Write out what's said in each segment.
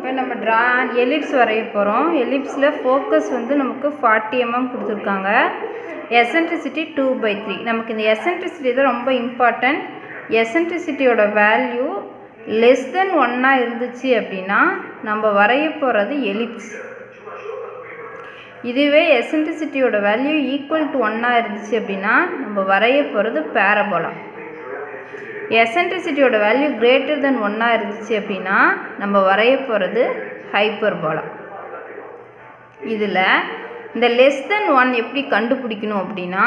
இப்போ நம்ம எலிப்ஸ் வரைய போகிறோம். எலிப்ஸில் ஃபோக்கஸ் வந்து நமக்கு 40 mm கொடுத்துருக்காங்க. எசன்ட்ரிசிட்டி 2/3. நமக்கு இந்த எசன்ட்ரிசிட்டி தான் ரொம்ப இம்பார்ட்டன்ட். எசன்ட்ரிசிட்டியோட வேல்யூ லெஸ் தென் 1 இருந்துச்சு அப்படின்னா நம்ம வரைய போகிறது எலிப்ஸ். இதுவே எசன்ட்ரிசிட்டியோட வேல்யூ ஈக்குவல் டு 1 இருந்துச்சு அப்படின்னா நம்ம வரைய போகிறது பேரபோலா. எசன்ட்ரிசிட்டியோட வேல்யூ கிரேட்டர் தென் 1 இருந்துச்சு அப்படின்னா நம்ம வரைய போகிறது ஹைப்பர்போலா. இதில் இந்த லெஸ் தென் 1 எப்படி கண்டுபிடிக்கணும் அப்படின்னா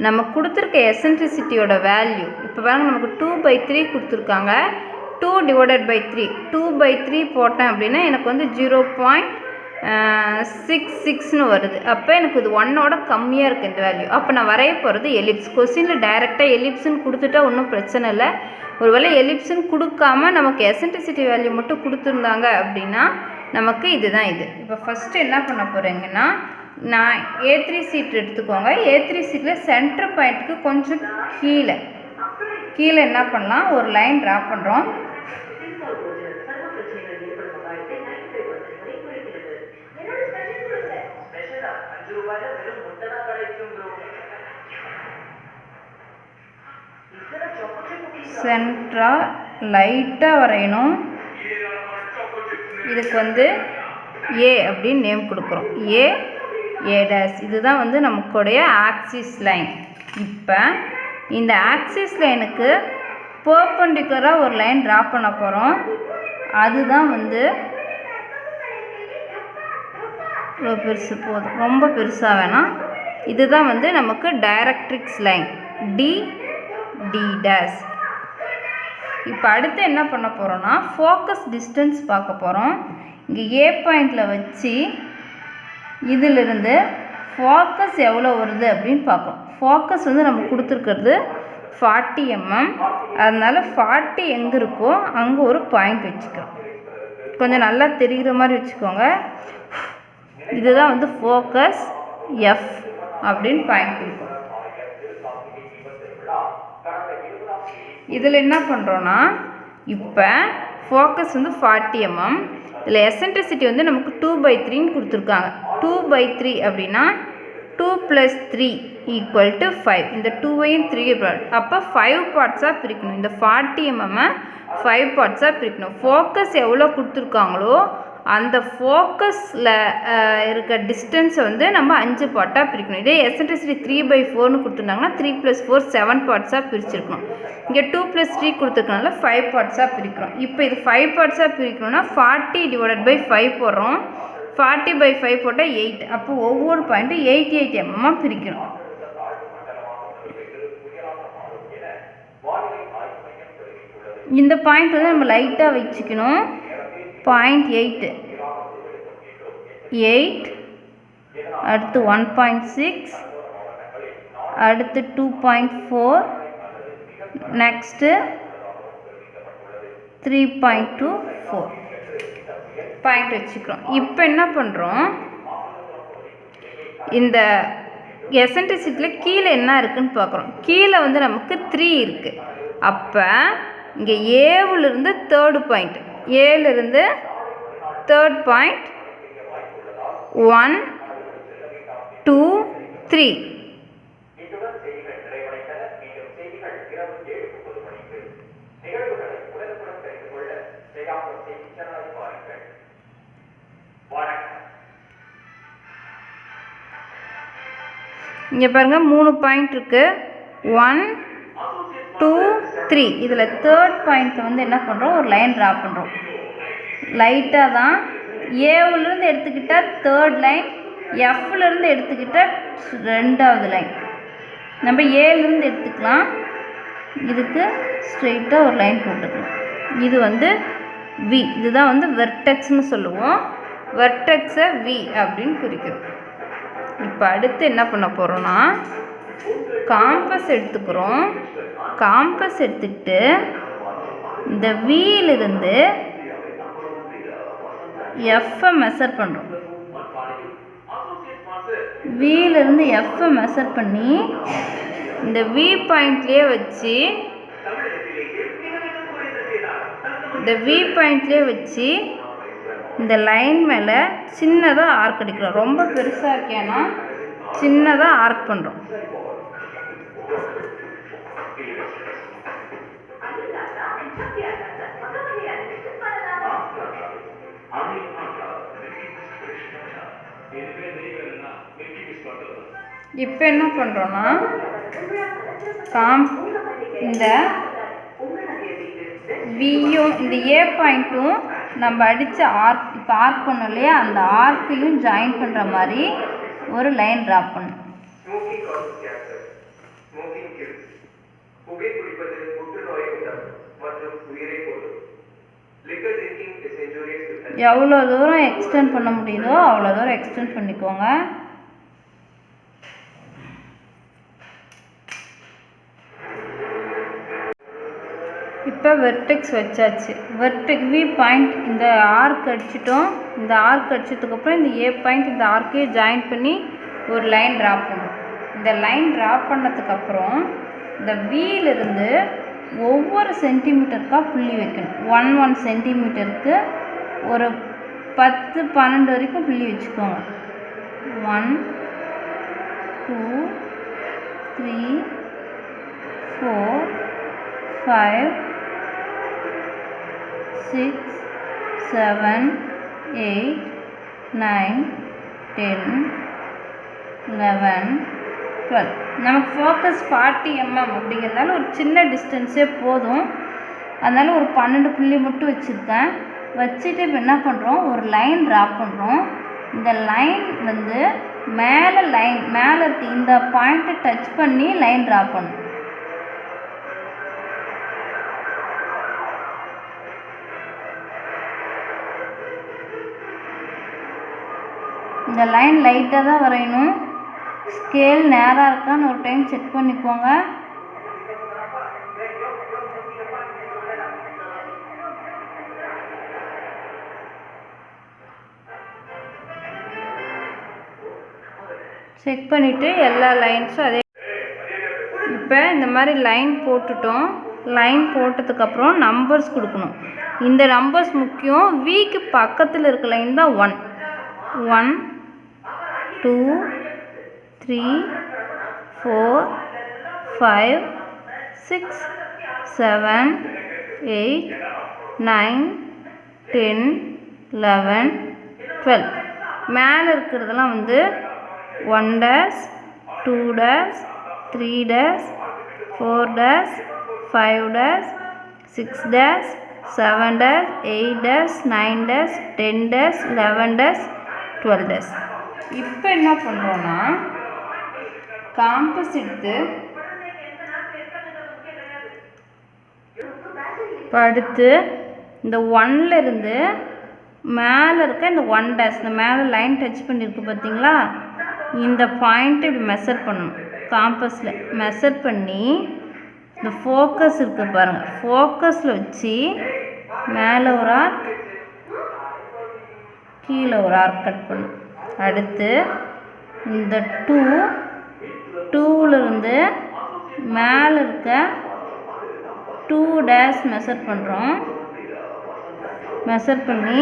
நம்ம கொடுத்துருக்க எசன்ட்ரிசிட்டியோட வேல்யூ இப்போ பாருங்கள், நமக்கு 2/3 கொடுத்துருக்காங்க. 2 / 3 2/3 போட்டேன் அப்படின்னா எனக்கு வந்து 0.66ன்னு வருது. அப்போ எனக்கு இது 1ஓட கம்மியாக இருக்குது இந்த வேல்யூ. அப்போ நான் வரைய போகிறது எலிப்ஸ். கொஸ்டினில் டைரெக்டாக எலிப்ஸ்ன்னு கொடுத்துட்டா ஒன்றும் பிரச்சனை இல்லை. ஒருவேளை எலிப்ஸ்ன்னு கொடுக்காம நமக்கு எசன்ட்ரிசிட்டி வேல்யூ மட்டும் கொடுத்துருந்தாங்க அப்படின்னா நமக்கு இதுதான் இது. இப்போ ஃபஸ்ட்டு என்ன பண்ண போகிறீங்கன்னா, நான் A3 சீட் எடுத்துக்கோங்க. A3 சீட்டில் சென்டர் பாயிண்ட்டுக்கு கொஞ்சம் கீழே என்ன பண்ணலாம், ஒரு லைன் ட்ரா பண்ணுறோம். சென்ட்ரா லைட்டாக வரையணும். இதுக்கு வந்து ஏ அப்படின்னு நேம் கொடுக்குறோம். A dash. இதுதான் வந்து நமக்குடைய ஆக்சிஸ் லைன். இப்போ இந்த ஆக்சிஸ் லைனுக்கு பெர்பெண்டிகுலராக ஒரு லைன் ட்ரா பண்ண போகிறோம். அதுதான் வந்து பெருசு போதும், ரொம்ப பெருசாக வேணாம். இதுதான் வந்து நமக்கு டைரக்ட்ரிக்ஸ் லைன் D டேஷ். இப்போ அடுத்து என்ன பண்ண போகிறோன்னா ஃபோக்கஸ் டிஸ்டன்ஸ் பார்க்க போகிறோம். இங்கே A பாயிண்டில் வச்சு இதிலிருந்து ஃபோக்கஸ் எவ்வளோ வருது அப்படின்னு பார்க்கணும். ஃபோக்கஸ் வந்து நம்ம கொடுத்துருக்கிறது 40 mm. அதனால் 40 எங்கே இருக்கோ அங்கே ஒரு பாயிண்ட் வச்சுக்கிறோம். கொஞ்சம் நல்லா தெரிகிற மாதிரி வச்சுக்கோங்க. இதுதான் வந்து ஃபோக்கஸ் F அப்படின்னு பாயிண்ட் இருக்கும். இதில் என்ன பண்ணுறோன்னா, இப்போ ஃபோக்கஸ் வந்து 40 mm. இதில் எசன்ட்ரிசிட்டி வந்து நமக்கு 2/3ன்னு கொடுத்துருக்காங்க. 2/3 அப்படின்னா 2 + 3 = 5. இந்த 2ஐயும் 3 அப்போ 5 பார்ட்ஸாக பிரிக்கணும். இந்த 40 mm 5 பார்ட்ஸாக பிரிக்கணும். ஃபோக்கஸ் எவ்வளோ கொடுத்துருக்காங்களோ அந்த ஃபோக்கஸில் இருக்க டிஸ்டன்ஸை வந்து நம்ம 5 பார்ட்டாக பிரிக்கணும். இதே எசன்ட்ரிசிட்டி 3/4ன்னு கொடுத்துருந்தாங்கன்னா 3 + 4 7 பார்ட்ஸாக பிரிச்சிருக்கணும். இங்கே 2 + 3 கொடுத்துருக்கனால 5 பார்ட்ஸாக பிரிக்கிறோம். இப்போ இது 5 பார்ட்ஸாக பிரிக்கணும்னா 40 / 5 போடுறோம். 40/5 போட்டால் 8. அப்போ ஒவ்வொரு பாயிண்ட்டும் 8 mm பிரிக்கணும். இந்த பாயிண்ட் வந்து நம்ம லைட்டாக வச்சுக்கணும். பாயிண்ட் 8 அடுத்து 1.6 அடுத்து 2.4 நெக்ஸ்ட்டு 3.24 பாயிண்ட் வச்சுக்கிறோம். இப்போ என்ன பண்ணுறோம், இந்த எசன்ட்ரிசிட்டியில் கீழே என்ன இருக்குதுன்னு பார்க்குறோம். கீழே வந்து நமக்கு 3 இருக்குது. அப்போ இங்கே ஏவிலிருந்து தேர்டு பாயிண்ட், ஏலிருந்து தேர்ட் பாயிண்ட் 1 2 3. இங்கே பாருங்கள் 3 பாயிண்ட் இருக்குது. 1 2 3. இதில் தேர்ட் பாயிண்ட் வந்து என்ன பண்ணுறோம், ஒரு லைன் ட்ரா பண்ணுறோம். லைட்டாக தான். ஏவிலிருந்து எடுத்துக்கிட்டால் தேர்ட் லைன், எஃப்லேருந்து எடுத்துக்கிட்டால் 2வது லைன். நம்ம ஏலேருந்து எடுத்துக்கலாம். இதுக்கு ஸ்ட்ரெயிட்டாக ஒரு லைன் போட்டுக்கலாம். இது வந்து V. இதுதான் வந்து வெர்டெக்ஸ்னு சொல்லுவோம். வெர்டெக்ஸை V அப்படின்னு குறிக்கிறோம். இப்போ அடுத்து என்ன பண்ண போகிறோன்னா, காம்பஸ் எடுத்துக்கிறோம். காம்பஸ் எடுத்துக்கிட்டு இந்த Vயிலிருந்து Fஐ மெஷர் பண்ணுறோம். Vயிலிருந்து Fஐ மெஷர் பண்ணி இந்த V பாயிண்ட்லேயே வச்சு இந்த V பாயிண்ட்லேயே வச்சு இந்த லைன் மேலே சின்னதாக ஆர்க் அடிக்கிறோம். ரொம்ப பெருசாக இருக்கேன்னா சின்னதாக ஆர்க் பண்ணுறோம். இப்போ என்ன பண்ணுறோன்னா இந்த வியும் இந்த ஏ பாயிண்ட்டும் நம்ம அடித்த ஆர்க் இப்போ ஆர்க் பண்ணோம் இல்லையா, அந்த ஆர்க்கையும் ஜாயின் பண்ணுற மாதிரி ஒரு லைன் ட்ரா பண்ணணும். எவ்வளோ தூரம் எக்ஸ்டெண்ட் பண்ண முடியுதோ அவ்வளோ தூரம் எக்ஸ்டெண்ட் பண்ணிக்கோங்க. இப்போ வெர்டெக்ஸ் வச்சாச்சு. வி பாயிண்ட் இந்த ஆர்க் அடிச்சிட்டோம். இந்த ஆர்க் அடிச்சதுக்கப்புறம் இந்த ஏ பாயிண்ட் இந்த ஆர்க்கையும் ஜாயின் பண்ணி ஒரு லைன் ட்ரா பண்ணும். இந்த லைன் ட்ரா பண்ணதுக்கப்புறம் இந்த வியிலிருந்து ஒவ்வொரு சென்டிமீட்டருக்காக புள்ளி வைக்கணும். 1 சென்டிமீட்டருக்கு ஒரு 10-12 வரைக்கும் புள்ளி வச்சுக்கோங்க. 1 2 3 4 5 6 7 8 9 10 11 12. நமக்கு ஃபோக்கஸ் 40 mm அப்படிங்கிறதுனால ஒரு சின்ன டிஸ்டன்ஸே போதும். அதனால் ஒரு 12 புள்ளி மட்டும் வச்சுருக்கேன். வச்சுட்டு இப்போ என்ன பண்ணுறோம், ஒரு லைன் ட்ரா பண்ணுறோம். இந்த லைன் வந்து மேலே இருக்க இந்த பாயிண்ட்டை டச் பண்ணி லைன் ட்ரா பண்ணணும். இந்த லைன் லைட்டாக தான் வரையணும். ஸ்கேல் நேராக இருக்கான்னு ஒரு டைம் செக் பண்ணிக்கோங்க. செக் பண்ணிவிட்டு எல்லா லைன்ஸும் அதே. இப்போ இந்த மாதிரி லைன் போட்டுட்டோம். லைன் போட்டதுக்கப்புறம் நம்பர்ஸ் கொடுக்கணும். இந்த நம்பர்ஸ் முக்கியம். விக்கு பக்கத்தில் இருக்க லைன் தான் 1 1 2 3 4 5 6 7 8 9 10 11 12. மேலே இருக்கிறதெல்லாம் வந்து 1 dash 2 dash 3 dash 4 dash 5 dash 6 dash 7 dash 8 dash 9 dash 10 dash 11 dash 12 dash. இப்போ என்ன பண்ணுறோன்னா காம்பஸ் எடுத்து இப்போ அடுத்து இந்த 1ல் இருந்து மேலே இருக்க இந்த 1 dash இந்த மேலே லைன் டச் பண்ணியிருக்கு பார்த்தீங்களா, இந்த பாயிண்ட்டை இப்படி மெஷர் பண்ணணும். காம்பஸில் மெஷர் பண்ணி இந்த ஃபோக்கஸ் இருக்குது பாருங்கள், ஃபோக்கஸில் வச்சு மேலே ஒரு ஆர்க் கீழே ஒரு ஆர்க் கட் பண்ணணும். அடுத்து இந்த 2லேருந்து மேலே இருக்க 2 dash மெஷர் பண்ணுறோம். மெஷர் பண்ணி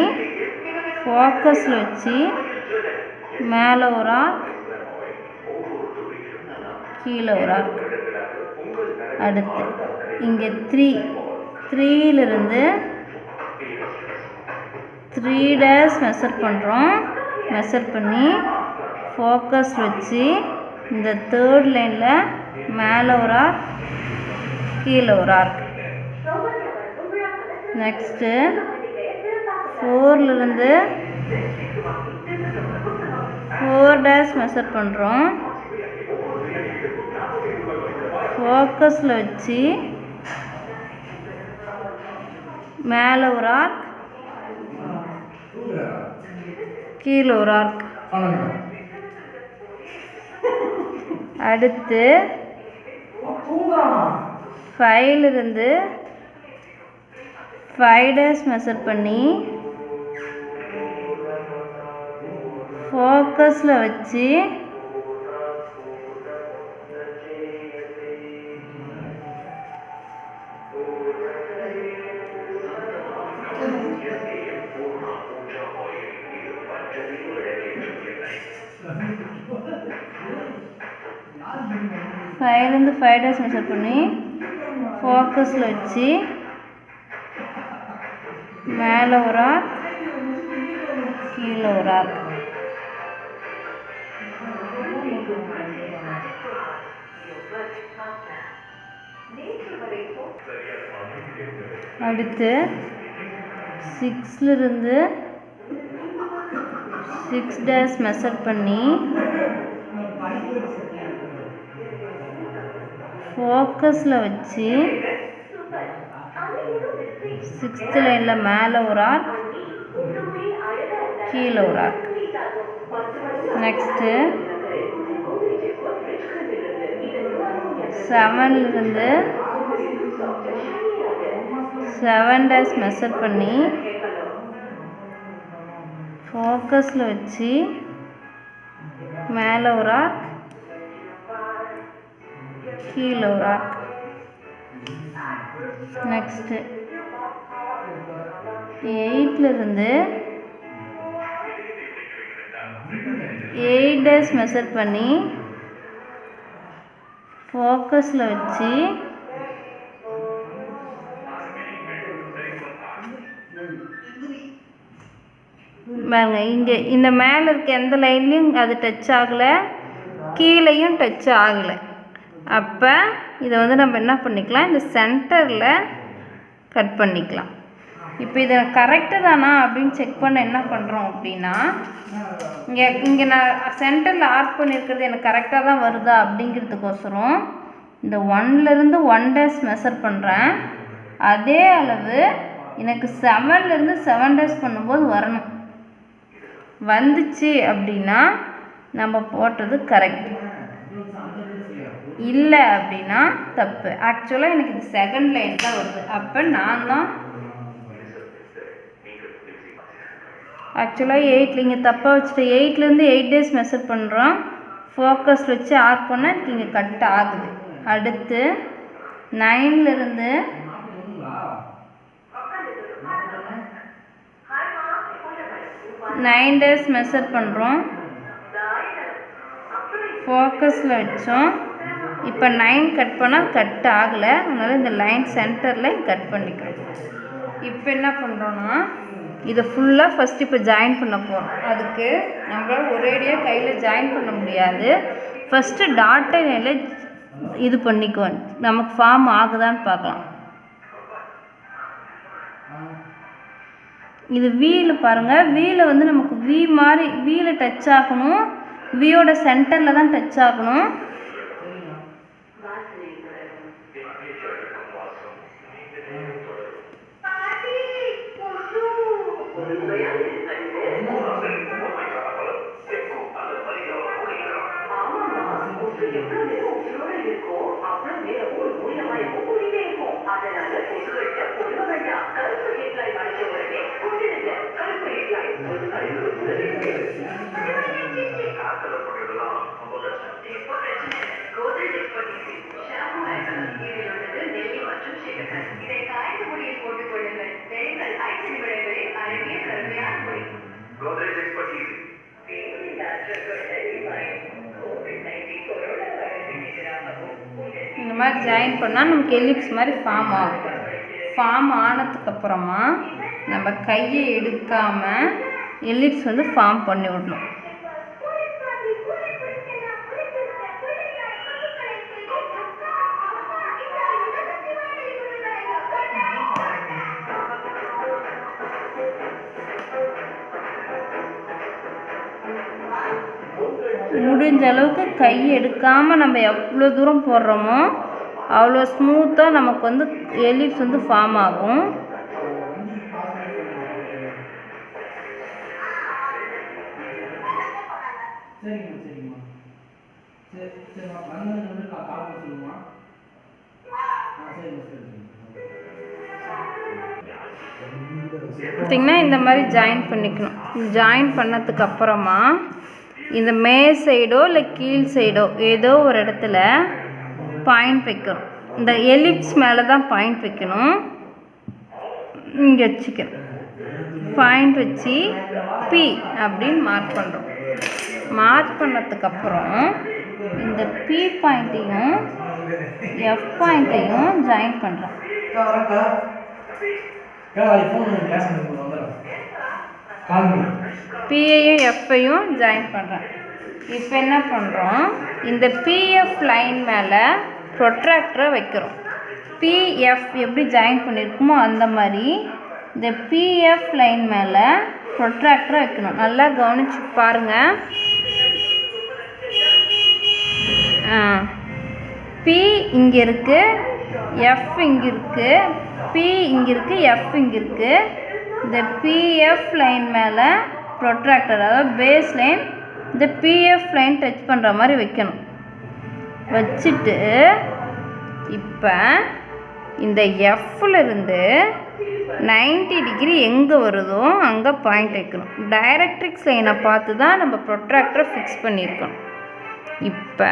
ஃபோக்கஸில் வச்சு மேலே ஒரு ஆர்க் கீழே ஒரு ஆர்க். அடுத்து இங்கே 3லேருந்து 3 dash மெஷர் பண்ணுறோம். மெஷர் பண்ணி ஃபோக்கஸ் வச்சு இந்த 3rd லைனில் மேலே ஒரு ஆர்க் கீழே ஒரு ஆர்க். நெக்ஸ்ட்டு 4லேருந்து 4 dash மெஷர் பண்ணுறோம். ஃபோக்கஸில் வச்சு மேலே ஒரு ஆர்க் கீழே ஒரு ஆர்க். அடுத்து 5லேருந்து 5 dash மெஷர் பண்ணி ஃபோக்கஸில் வச்சு 5லேருந்து 5 டேஸ் மெஷர் பண்ணி ஃபோக்கஸில் வச்சு மேலே ஒரு ஆர்க், கீழே ஒரு ஆர்க். அடுத்து 6லேருந்து 6 டேஸ் மெஷர் பண்ணி ஃபோக்கஸில் வச்சு 6th லைனில் மேலே ஒரு ஆர்க், கீழே ஒரு ஆர்க். நெக்ஸ்ட்டு 7லேருந்து 7 டேஸ் மெஷர் பண்ணி ஃபோக்கஸில் வச்சு மேலே ஒரு ஆர்க், கீழே ஒரு ஆர்க். நெக்ஸ்ட்டு 8லேருந்து 8 டேஸ் மெஷர் பண்ணி ஃபோக்கஸில் வச்சு பாருங்க, இங்கே இந்த மேலே இருக்க எந்த லைன்லையும் அது டச் ஆகலை, கீழேயும் டச் ஆகலை. அப்போ இதை வந்து நம்ம என்ன பண்ணிக்கலாம், இந்த சென்டரில் கட் பண்ணிக்கலாம். இப்போ இதை கரெக்டு தானா அப்படின்னு செக் பண்ண என்ன பண்ணுறோம் அப்படின்னா, இங்கே நான் சென்டரில் ஆர்க் பண்ணியிருக்கிறது எனக்கு கரெக்டாக தான் வருதா அப்படிங்கிறதுக்கோசரம் இந்த 1லேருந்து 1 டேஸ் மெஷர் பண்ணுறேன். அதே அளவு எனக்கு 7லேருந்து 7 டேஸ் பண்ணும்போது வரணும். வந்துச்சு அப்படின்னா நம்ம போட்டது கரெக்ட், இல்லை அப்படின்னா தப்பு. ஆக்சுவலாக எனக்கு இது செகண்ட் லைன் தான் வருது. அப்போ நான் தான் ஆக்சுவலாக 8 இங்கே தப்பாக வச்சுட்டு 8லேருந்து 8 டேஸ் மெஷர் பண்ணுறோம். ஃபோக்கஸ் வச்சு ஆர்க் பண்ணால் எனக்கு இங்கே கட் ஆகுது. அடுத்து 9லேருந்து 9 டேஸ் மெஷர் பண்ணுறோம். ஃபோக்கஸில் வச்சோம். இப்போ 9 கட் பண்ணால் கட் ஆகலை, அதனால் இந்த லைன் சென்டரில் கட் பண்ணிக்கிறோம். இப்போ என்ன பண்ணுறோன்னா இதை ஃபுல்லாக ஃபஸ்ட்டு இப்போ ஜாயின் பண்ண போகிறோம். அதுக்கு நம்மளால் ஒரேடியாக கையில் ஜாயின் பண்ண முடியாது. ஃபஸ்ட்டு டாட்டை லைனில் இது பண்ணிக்குவோம், நமக்கு ஃபார்ம் ஆகுதான்னு பார்க்கலாம். இது வீல் பாருங்கள், வீலை வந்து நமக்கு வி மாதிரி வீலை டச் ஆகணும், வியோட சென்டரில் தான் டச் ஆகணும். இந்த மாதிரி ஜாயின் பண்ணால் நமக்கு எலிப்ஸ் மாதிரி ஃபார்ம் ஆகும். ஃபார்ம் ஆனதுக்கப்புறமா நம்ம கையை எடுக்காமல் எலிப்ஸ் வந்து ஃபார்ம் பண்ணி விடணும். முடிஞ்ச அளவுக்கு கை எடுக்காமல் நம்ம எவ்வளோ தூரம் போடுறோமோ அவ்வளோ ஸ்மூத்தாக நமக்கு வந்து எலிப்ஸ் வந்து ஃபார்ம் ஆகும். பார்த்திங்கன்னா இந்த மாதிரி ஜாயின் பண்ணிக்கணும். ஜாயின் பண்ணதுக்கப்புறமா இந்த மேல் சைடோ இல்லை கீழ் சைடோ ஏதோ ஒரு இடத்துல பாயிண்ட் வைக்கணும். இந்த எலிப்ஸ் மேலே தான் பாயிண்ட் வைக்கணும். இங்கே வச்சுக்கணும். பாயிண்ட் வச்சு பி அப்படின்னு மார்க் பண்ணுறோம். மார்க் பண்ணதுக்கப்புறம் இந்த P பாயிண்ட்டையும் F பாயிண்ட்டையும் ஜாயின் பண்ணுறேன். Pயையும் Fஐயும் ஜாயின் பண்ணுறேன். இப்போ என்ன பண்ணுறோம், இந்த PF லைன் மேலே ப்ரொட்ராக்டரை வைக்கிறோம். PF எப்படி ஜாயின் பண்ணியிருக்குமோ அந்த மாதிரி இந்த PF லைன் மேலே ப்ரொட்ராக்டரை வைக்கணும். நல்லா கவனிச்சு பாருங்கள். P இங்கே இருக்குது, F இங்கே இருக்குது, P இங்கே இருக்குது, F இங்கே இருக்குது. இந்த PF லைன் மேலே ப்ரொட்ராக்டர், அதாவது பேஸ் லைன் இந்த PF லைன் டச் பண்ணுற மாதிரி வைக்கணும். வச்சுட்டு இப்போ இந்த Fலேருந்து 90 டிகிரி எங்கே வருதோ அங்கே பாயிண்ட் வைக்கணும். டைரக்ட்ரிக்ஸ் லைனை பார்த்து தான் நம்ம ப்ரொட்ராக்டரை ஃபிக்ஸ் பண்ணியிருக்கணும். இப்போ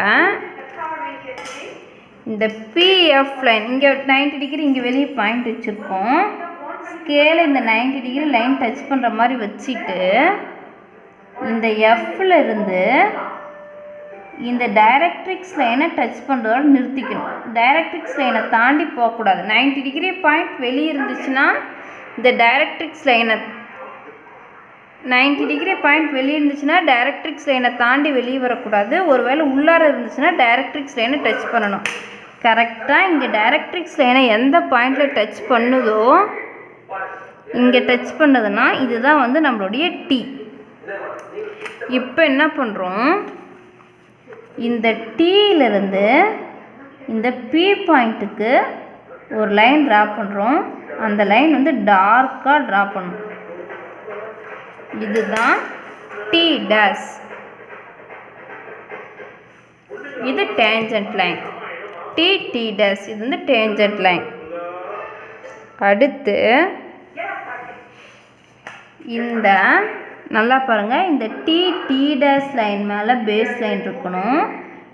இந்த PF லைன் இங்கே 90 டிகிரி இங்கே வெளியே பாயிண்ட் வச்சுருக்கோம். ஸ்கேலை இந்த 90 டிகிரி லைன் டச் பண்ணுற மாதிரி வச்சுட்டு இந்த Fலேருந்து இந்த டைரக்ட்ரிக்ஸ் லைனை டச் பண்ணுறதோட நிறுத்திக்கணும். டைரக்ட்ரிக்ஸ் லைனை தாண்டி போகக்கூடாது. 90 டிகிரி பாயிண்ட் வெளியே இருந்துச்சுன்னா இந்த டைரக்ட்ரிக்ஸ் லைனை 90 டிகிரி பாயிண்ட் வெளியே இருந்துச்சுன்னா டைரக்ட்ரிக்ஸ் லைனை தாண்டி வெளியே வரக்கூடாது. ஒருவேளை உள்ளார இருந்துச்சுன்னா டைரக்ட்ரிக்ஸ் லைனை டச் பண்ணணும். கரெக்டாக இங்கே டைரக்ட்ரிக்ஸ் லைனை எந்த பாயிண்டில் டச் பண்ணுதோ, இங்கே டச் பண்ணதுன்னா இதுதான் வந்து நம்மளுடைய T. இப்போ என்ன பண்ணுறோம், இந்த Tலேருந்து இந்த P பாயிண்ட்டுக்கு ஒரு லைன் ட்ரா பண்ணுறோம். அந்த லைன் வந்து டார்க்காக ட்ரா பண்ணணும். இதுதான் T டேஷ். இது டேஞ்சன்ட் லைன். T டேஷ் இது வந்து டேஞ்சன்ட் லைன். அடுத்து இந்த நல்லா பாருங்கள், இந்த T டேஷ் லைன் மேலே பேஸ் லைன் இருக்கணும்.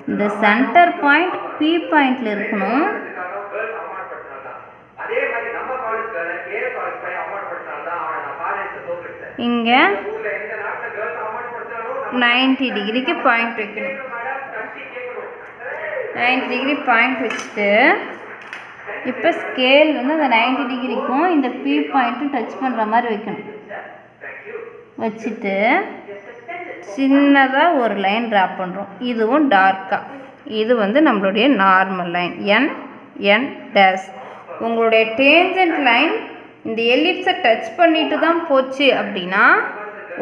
இந்த சென்டர் பாயிண்ட் P பாயிண்டில் இருக்கணும். இங்கே 90 டிகிரிக்கு பாயிண்ட் வைக்கணும். 90 டிகிரி பாயிண்ட் வச்சுட்டு இப்போ ஸ்கேல் வந்து அந்த 90 டிகிரிக்கும் இந்த P பாயிண்ட்டும் டச் பண்ணுற மாதிரி வைக்கணும். வச்சுட்டு சின்னதாக ஒரு லைன் ட்ரா பண்ணுறோம். இதுவும் டார்க்காக. இது வந்து நம்மளுடைய நார்மல் லைன் N டேஷ். உங்களுடைய டேஞ்சன்ட் லைன் இந்த எலிப்ஸை டச் பண்ணிட்டு தான் போச்சு அப்படின்னா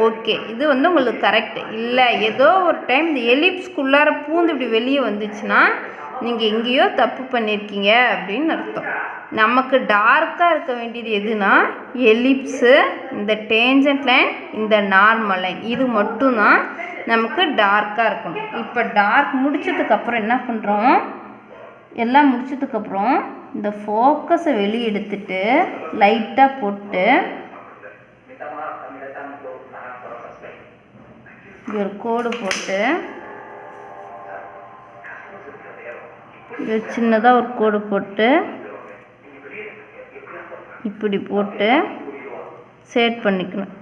ஓகே, இது வந்து உங்களுக்கு கரெக்ட். இல்லை ஏதோ ஒரு டைம் இந்த எலிப்ஸ்குள்ளார பூந்து இப்படி வெளியே வந்துச்சுன்னா நீங்கள் எங்கேயோ தப்பு பண்ணியிருக்கீங்க அப்படின்னு அர்த்தம். நமக்கு டார்க்காக இருக்க வேண்டியது எதுனா எலிப்ஸு, இந்த டேஞ்சன்ட் லைன், இந்த நார்மல் லைன், இது மட்டும்தான் நமக்கு டார்க்காக இருக்கணும். இப்போ டார்க் முடிச்சதுக்கப்புறம் என்ன பண்ணுறோம், எல்லாம் முடிச்சதுக்கப்புறம் இந்த ஃபோக்கஸை வெளியே எடுத்துட்டு லைட்டாக போட்டு ஒரு கோடு போட்டு சின்னதாக ஒரு கோடு போட்டு இப்படி போட்டு செட் பண்ணிக்கணும்.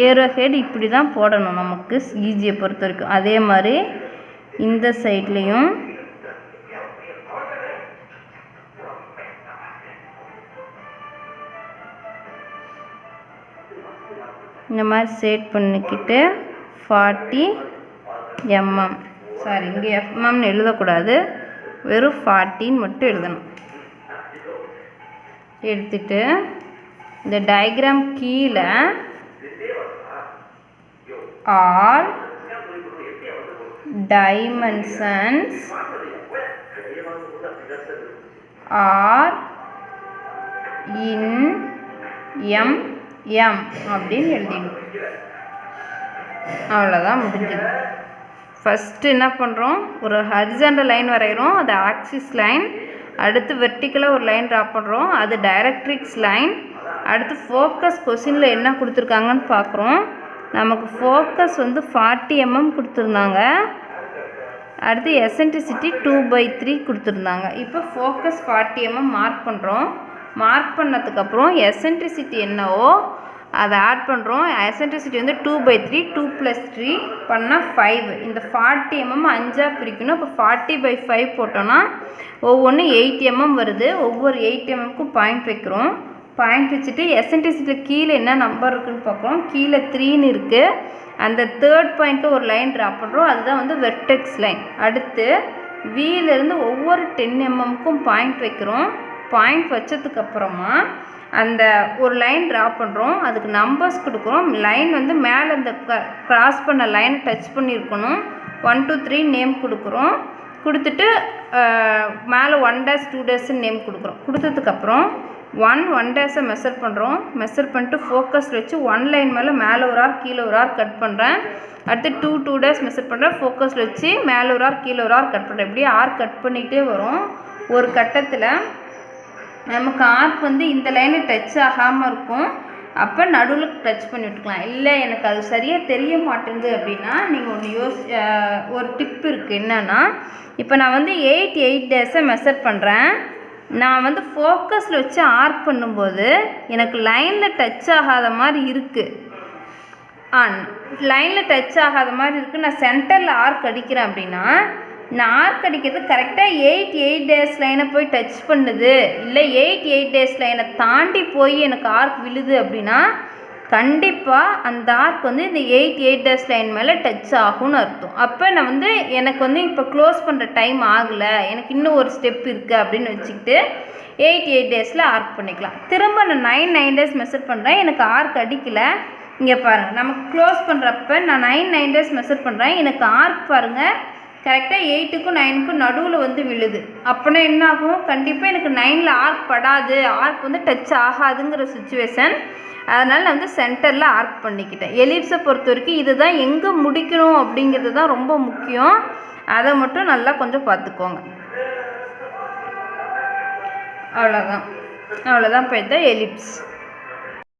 ஏரோ ஹெட் இப்படி தான் போடணும் நமக்கு ஈஸியை பொறுத்த வரைக்கும். அதே மாதிரி இந்த சைட்லேயும் இந்த மாதிரி செட் பண்ணிக்கிட்டு 40 mm, சாரி இங்கே FMன்னு எழுதக்கூடாது, வெறும் 40ன்னு மட்டும் எழுதணும். எடுத்துட்டு இந்த டயக்ராம் கீழே ஆல் டைமென்ஷன்ஸ் ஆர் இன் MM அப்படின்னு எழுதிடணும். அவ்வளோதான், முடிஞ்சது. ஃபஸ்ட்டு என்ன பண்ணுறோம், ஒரு ஹரிசாண்டல் லைன் வரைகிறோம், அது ஆக்சிஸ் லைன். அடுத்து வெர்டிக்கலாக ஒரு லைன் ட்ரா பண்ணுறோம், அது டைரக்ட்ரிக்ஸ் லைன். அடுத்து ஃபோக்கஸ் கொஸ்டினில் என்ன கொடுத்துருக்காங்கன்னு பார்க்குறோம். நமக்கு ஃபோக்கஸ் வந்து 40 mm கொடுத்துருந்தாங்க. அடுத்து எசன்ட்ரிசிட்டி 2/3 கொடுத்துருந்தாங்க. இப்போ ஃபோக்கஸ் 40 mm மார்க் பண்ணுறோம். மார்க் பண்ணதுக்கப்புறம் எசன்ட்ரிசிட்டி என்னவோ அதை ஆட் பண்ணுறோம். எசன்ட்ரிசிட்டி வந்து 2/3, 2 + 3 பண்ணால் 5. இந்த 40 mm 5ஆக பிரிக்கணும். இப்போ 40/5 போட்டோன்னா ஒவ்வொன்று 8 mm வருது. ஒவ்வொரு 8 mmக்கும் பாயிண்ட் வைக்கிறோம். பாயிண்ட் வச்சுட்டு எசன்ட்ரிசிட்டியில் கீழே என்ன நம்பர் இருக்குதுன்னு பார்க்குறோம். கீழே 3ன்னு இருக்குது. அந்த தேர்ட் பாயிண்ட்டில் ஒரு லைன் ட்ரா பண்ணுறோம். அதுதான் வந்து வெர்டெக்ஸ் லைன். அடுத்து விலேருந்து ஒவ்வொரு 10 mmக்கும் பாயிண்ட் வைக்கிறோம். பாயிண்ட் வச்சதுக்கப்புறமா அந்த ஒரு லைன் ட்ரா பண்ணுறோம். அதுக்கு நம்பர்ஸ் கொடுக்குறோம். லைன் வந்து மேலே இந்த கிராஸ் பண்ண லைனை டச் பண்ணியிருக்கணும். 1 2 3 நேம் கொடுக்குறோம். கொடுத்துட்டு மேலே 1 2 நேம் கொடுக்குறோம். கொடுத்ததுக்கப்புறம் 1 மெஷர் பண்ணுறோம். மெஷர் பண்ணிட்டு ஃபோக்கஸில் வச்சு 1 லைன் மேலே ஒரு ஆர் கீழே ஒரு ஆர் கட் பண்ணுறேன். அடுத்து 2 மெஷர் பண்ணுறேன். ஃபோக்கஸில் வச்சு மேலே ஒரு ஆர் கீழே ஒரு ஆர் கட் பண்ணுறேன். இப்படியே ஆர் கட் பண்ணிகிட்டே வரும். ஒரு கட்டத்தில் நமக்கு ஆர்க் வந்து இந்த லைனை டச் ஆகாமல் இருக்கும். அப்போ நடுவில் டச் பண்ணி விட்டுக்கலாம். இல்லை எனக்கு அது சரியாக தெரிய மாட்டேங்குது அப்படின்னா நீங்கள் ஒன்று ஒரு டிப் இருக்குது. என்னென்னா இப்போ நான் வந்து 8 மெஷர் பண்ணுறேன். நான் வந்து ஃபோக்கஸில் வச்சு ஆர்க் பண்ணும்போது எனக்கு லைனில் டச் ஆகாத மாதிரி இருக்குது. லைனில் டச் ஆகாத மாதிரி இருக்குது. நான் சென்டரில் ஆர்க் அடிக்கிறேன் அப்படின்னா நான் ஆர்க் அடிக்கிறது கரெக்டாக 8 லைனை போய் டச் பண்ணுது. இல்லை 8 லைனை தாண்டி போய் எனக்கு ஆர்க் விழுது அப்படின்னா கண்டிப்பாக அந்த ஆர்க் வந்து இந்த 8 லைன் மேலே டச் ஆகும்னு அர்த்தம். அப்போ நான் வந்து எனக்கு வந்து இப்போ க்ளோஸ் பண்ணுற டைம் ஆகலை, எனக்கு இன்னும் ஒரு ஸ்டெப் இருக்குது அப்படின்னு வச்சுக்கிட்டு 8 ஆர்க் பண்ணிக்கலாம். திரும்ப நான் 9 மெஷர் பண்ணுறேன். எனக்கு ஆர்க் அடிக்கலை. இங்கே பாருங்கள், நமக்கு க்ளோஸ் பண்ணுறப்ப நான் 9 மெஷர் பண்ணுறேன். எனக்கு ஆர்க் பாருங்கள் கரெக்டாக 8க்கும் 9க்கும் நடுவில் வந்து விழுது. அப்போனா என்ன ஆகும்? கண்டிப்பாக எனக்கு 9ல் ஆர்க் படாது, ஆர்க் வந்து டச் ஆகாதுங்கிற சுச்சுவேஷன். அதனால் நான் வந்து சென்டரில் ஆர்க் பண்ணிக்கிட்டேன். எலிப்ஸை பொறுத்த வரைக்கும் இதுதான் எங்கே முடிக்கணும் அப்படிங்கிறது தான் ரொம்ப முக்கியம். அதை மட்டும் நல்லா கொஞ்சம் பார்த்துக்கோங்க. அவ்வளோதான் இப்போ இதுதான் எலிப்ஸ்.